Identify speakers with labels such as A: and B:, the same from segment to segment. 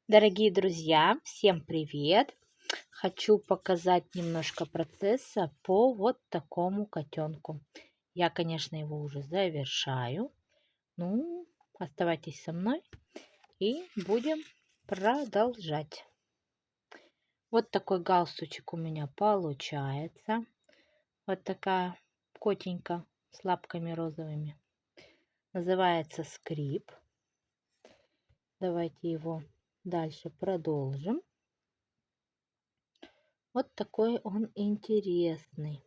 A: Дорогие друзья, всем привет! Хочу показать немножко процесса по вот такому котенку. Я, конечно, его уже завершаю. Ну, оставайтесь со мной и будем продолжать. Вот такой галстучек у меня получается. Вот такая котенька с лапками розовыми. Называется скрип. Давайте его дальше продолжим. Вот такой он интересный.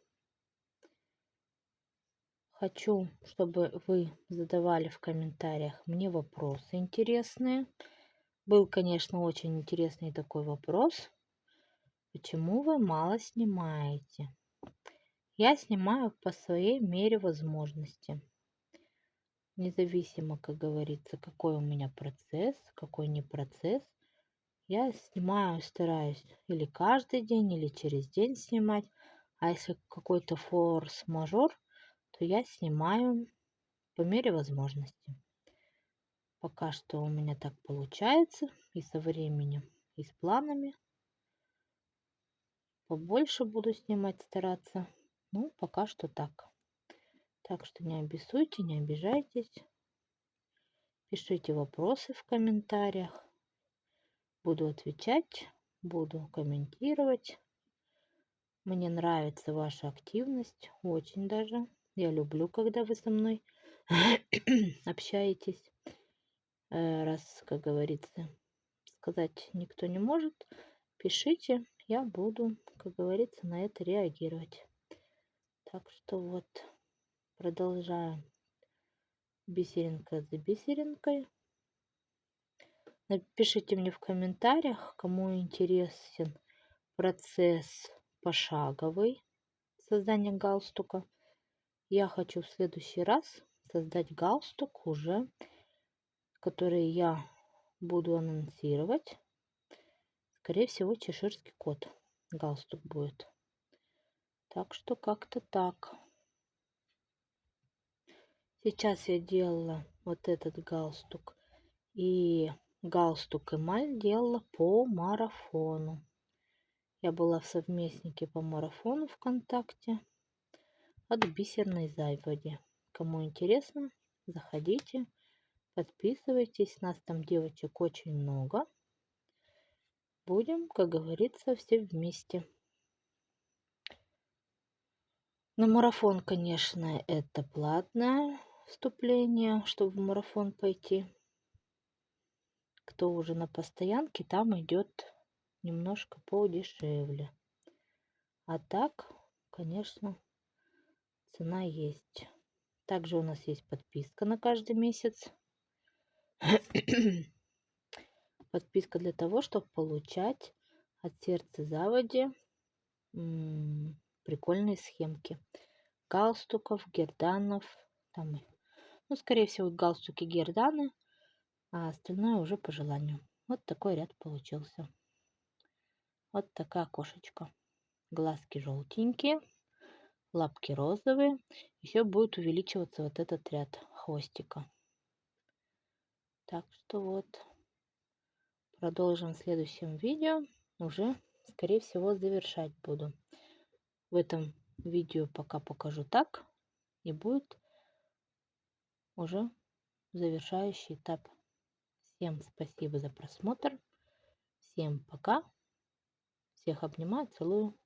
A: Хочу, чтобы вы задавали в комментариях мне вопросы интересные. Был, конечно, очень интересный такой вопрос. Почему вы мало снимаете? Я снимаю по своей мере возможности. Независимо, как говорится, какой у меня процесс, какой не процесс. Я снимаю, стараюсь или каждый день, или через день снимать. А если какой-то форс-мажор, то я снимаю по мере возможности. Пока что у меня так получается и со временем, и с планами. Побольше буду снимать, стараться. Ну, пока что так. Так что не обессудьте, не обижайтесь. Пишите вопросы в комментариях. Буду отвечать, буду комментировать. Мне нравится ваша активность, очень даже. Я люблю, когда вы со мной общаетесь. Раз, как говорится, сказать никто не может, пишите, я буду, как говорится, на это реагировать. Так что вот, продолжаем бисеринка за бисеринкой. Напишите мне в комментариях, кому интересен процесс пошаговый создания галстука. Я хочу в следующий раз создать галстук уже, который я буду анонсировать. Скорее всего, чеширский кот галстук будет. Так что как-то так. Сейчас я делала вот этот галстук. И галстук эмаль делала по марафону. Я была в совместнике по марафону ВКонтакте от бисерной заводи. Кому интересно, заходите, подписывайтесь. Нас там девочек очень много. Будем, как говорится, все вместе. На марафон, конечно, это платное вступление, чтобы в марафон пойти. Кто уже на постоянке, там идет немножко подешевле. А так, конечно, цена есть. Также у нас есть подписка на каждый месяц. Подписка для того, чтобы получать от сердца заводи прикольные схемки. Галстуков, герданов. Там, ну, скорее всего, галстуки, герданы, а остальное уже по желанию. Вот такой ряд получился. Вот такая кошечка. Глазки желтенькие, лапки розовые. Еще будет увеличиваться вот этот ряд хвостика. Так что вот, продолжим в следующем видео. Уже, скорее всего, завершать буду. В этом видео пока покажу так. И будет уже завершающий этап. Всем спасибо за просмотр. Всем пока. Всех обнимаю, целую.